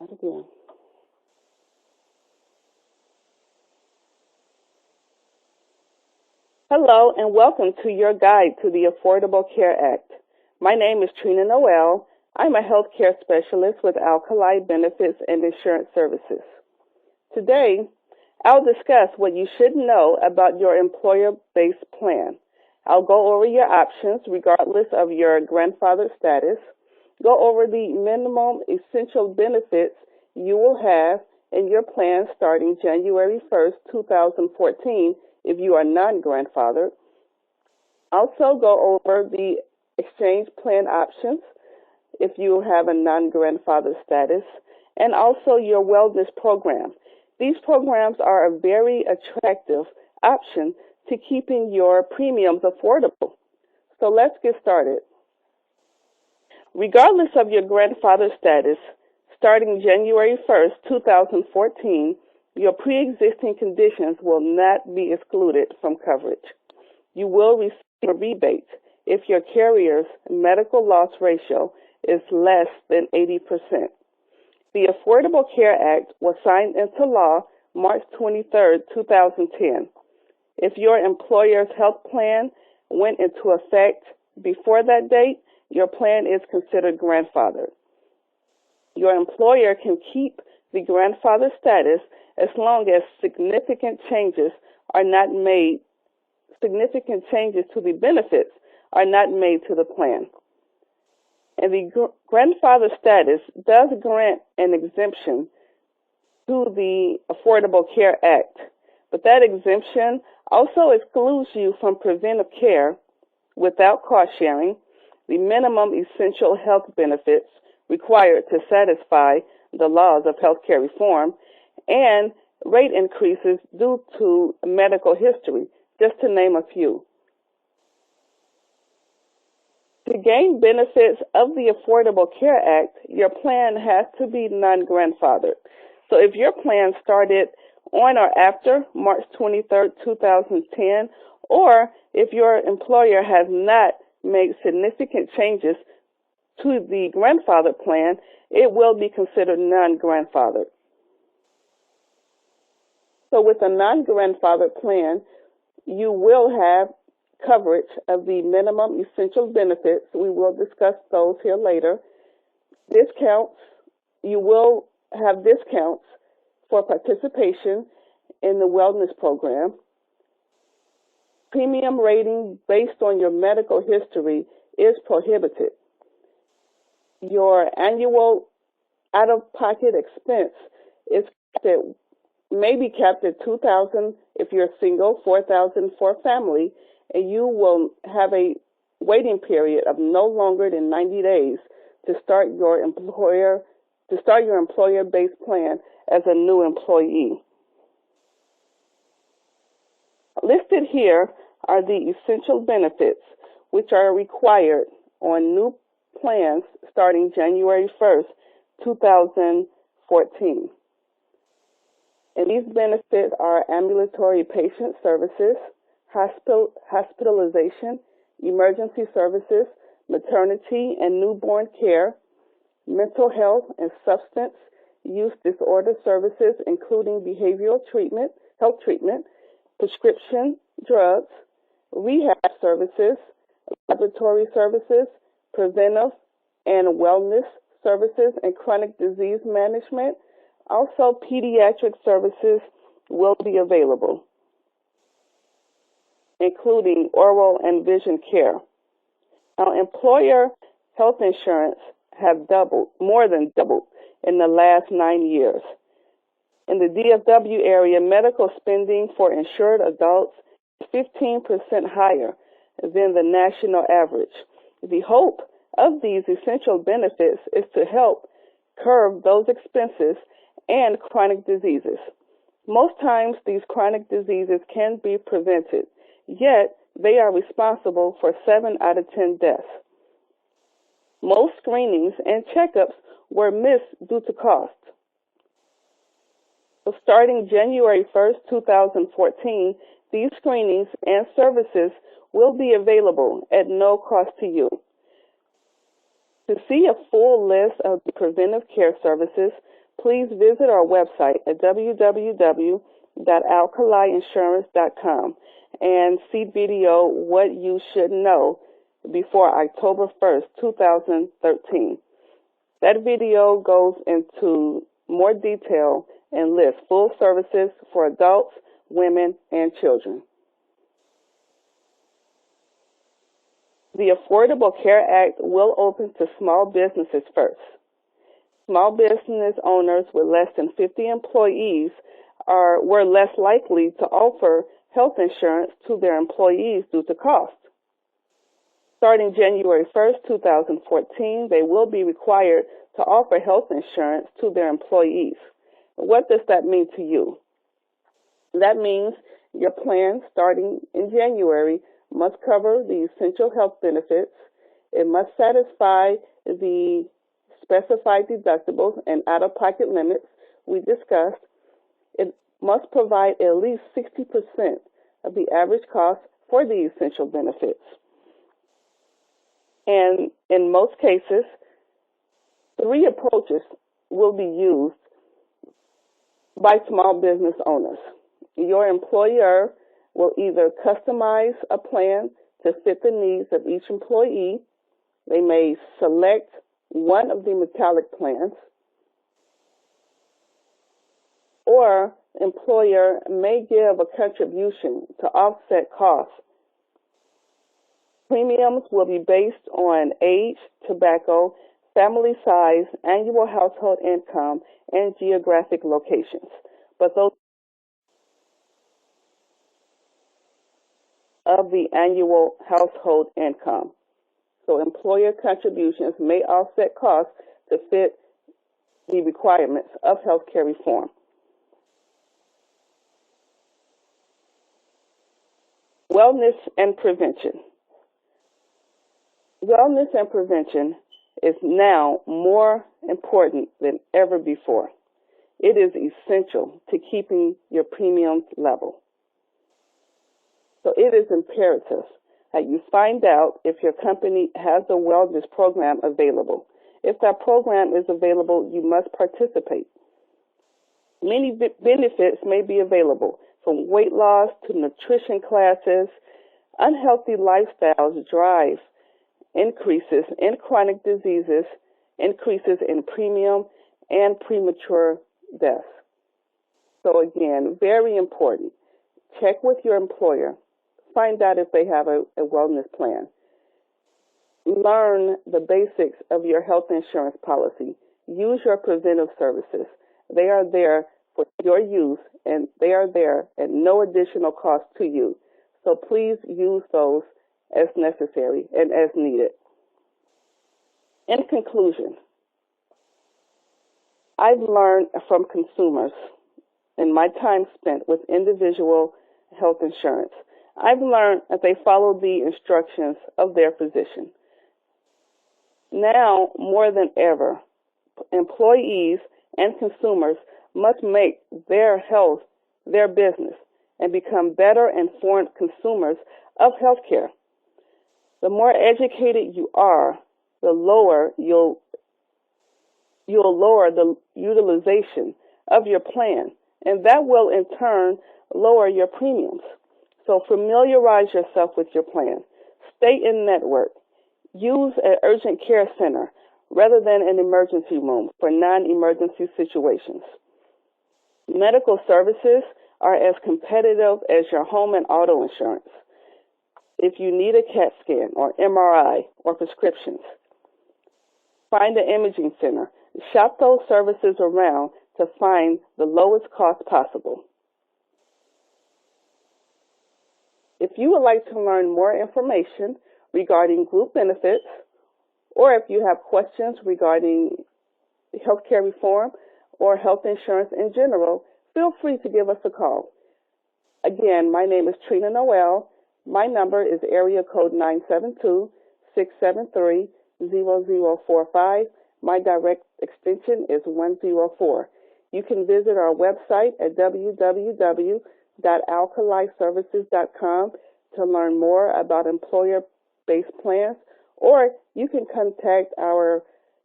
Start again. Hello and welcome to your guide to the Affordable Care Act. My name is Trina Noel. I'm a healthcare specialist with Alkali Benefits and Insurance Services. Today, I'll discuss what you should know about your employer-based plan. I'll go over your options regardless of your grandfather status, go over the minimum essential benefits you will have in your plan starting January 1st, 2014 if you are non-grandfathered. Also go over the exchange plan options if you have a non-grandfather status, and also your wellness program. These programs are a very attractive option to keeping your premiums affordable. So let's get started. Regardless of your grandfather status, starting January 1st, 2014, your pre-existing conditions will not be excluded from coverage. You will receive a rebate if your carrier's medical loss ratio is less than 80%. The Affordable Care Act was signed into law March 23, 2010. If your employer's health plan went into effect before that date, your plan is considered grandfathered. Your employer can keep the grandfather status as long as significant changes to the benefits are not made to the plan. And the grandfather status does grant an exemption to the Affordable Care Act, but that exemption also excludes you from preventive care without cost sharing, the minimum essential health benefits required to satisfy the laws of healthcare reform, and rate increases due to medical history, just to name a few. To gain benefits of the Affordable Care Act, your plan has to be non-grandfathered. So if your plan started on or after March 23, 2010, or if your employer has not made significant changes to the grandfather plan, it will be considered non-grandfathered. So with a non-grandfathered plan, you will have coverage of the minimum essential benefits. We will discuss those here later. Discounts, you will have discounts for participation in the wellness program. Premium rating based on your medical history is prohibited. Your annual out-of-pocket expense is maybe capped at $2,000 if you're single, $4,000 for a family, and you will have a waiting period of no longer than 90 days to start your employer-based plan as a new employee. Listed here are the essential benefits which are required on new plans starting January 1st, 2014. And these benefits are ambulatory patient services, hospitalization, emergency services, maternity and newborn care, mental health and substance use disorder services, including behavioral treatment, health treatment, prescription drugs, rehab services, laboratory services, preventive and wellness services, and chronic disease management. Also, pediatric services will be available, including oral and vision care. Now, employer health insurance have more than doubled in the last 9 years. In the DFW area, medical spending for insured adults is 15% higher than the national average. The hope of these essential benefits is to help curb those expenses and chronic diseases. Most times, these chronic diseases can be prevented, yet they are responsible for 7 out of 10 deaths. Most screenings and checkups were missed due to cost. So starting January 1st, 2014, these screenings and services will be available at no cost to you. To see a full list of the preventive care services, please visit our website at www.alkaliinsurance.com and see video What You Should Know before October 1st, 2013. That video goes into more detail and lists full services for adults, women, and children. The Affordable Care Act will open to small businesses first. Small business owners with less than 50 employees were less likely to offer health insurance to their employees due to cost. Starting January 1st, 2014, they will be required to offer health insurance to their employees. What does that mean to you? That means your plan starting in January must cover the essential health benefits. It must satisfy the specified deductibles and out-of-pocket limits we discussed. It must provide at least 60% of the average cost for the essential benefits. And in most cases, 3 approaches will be used by small business owners. Your employer will either customize a plan to fit the needs of each employee. They may select one of the metallic plans, or employer may give a contribution to offset costs. Premiums will be based on age, tobacco, family size, annual household income, and geographic locations. But those of the annual household income. So employer contributions may offset costs to fit the requirements of healthcare reform. Wellness and prevention. Wellness and prevention is now more important than ever before. It is essential to keeping your premiums level. So it is imperative that you find out if your company has a wellness program available. If that program is available, you must participate. Many benefits may be available, from weight loss to nutrition classes. Unhealthy lifestyles drive increases in chronic diseases, increases in premium, and premature deaths. So again, very important. Check with your employer. Find out if they have a wellness plan. Learn the basics of your health insurance policy. Use your preventive services. They are there for your use, and they are there at no additional cost to you. So please use those as necessary and as needed. In conclusion, I've learned from consumers in my time spent with individual health insurance. I've learned that they follow the instructions of their physician. Now, more than ever, employees and consumers must make their health their business and become better informed consumers of healthcare. The more educated you are, the lower you'll lower the utilization of your plan, and that will in turn lower your premiums. So familiarize yourself with your plan. Stay in network. Use an urgent care center rather than an emergency room for non-emergency situations. Medical services are as competitive as your home and auto insurance. If you need a CAT scan or MRI or prescriptions, find an imaging center. Shop those services around to find the lowest cost possible. If you would like to learn more information regarding group benefits, or if you have questions regarding healthcare reform or health insurance in general, feel free to give us a call. Again, my name is Trina Noel. My number is area code 972-673-0045. My direct extension is 104. You can visit our website at www.alkaliservices.com to learn more about employer-based plans, or you can contact our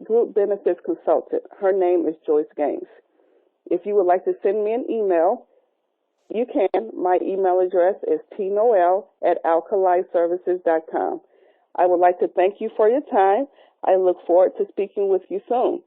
group benefits consultant. Her name is Joyce Gaines. If you would like to send me an email, you can. My email address is tnoel@alkaliservices.com. I would like to thank you for your time. I look forward to speaking with you soon.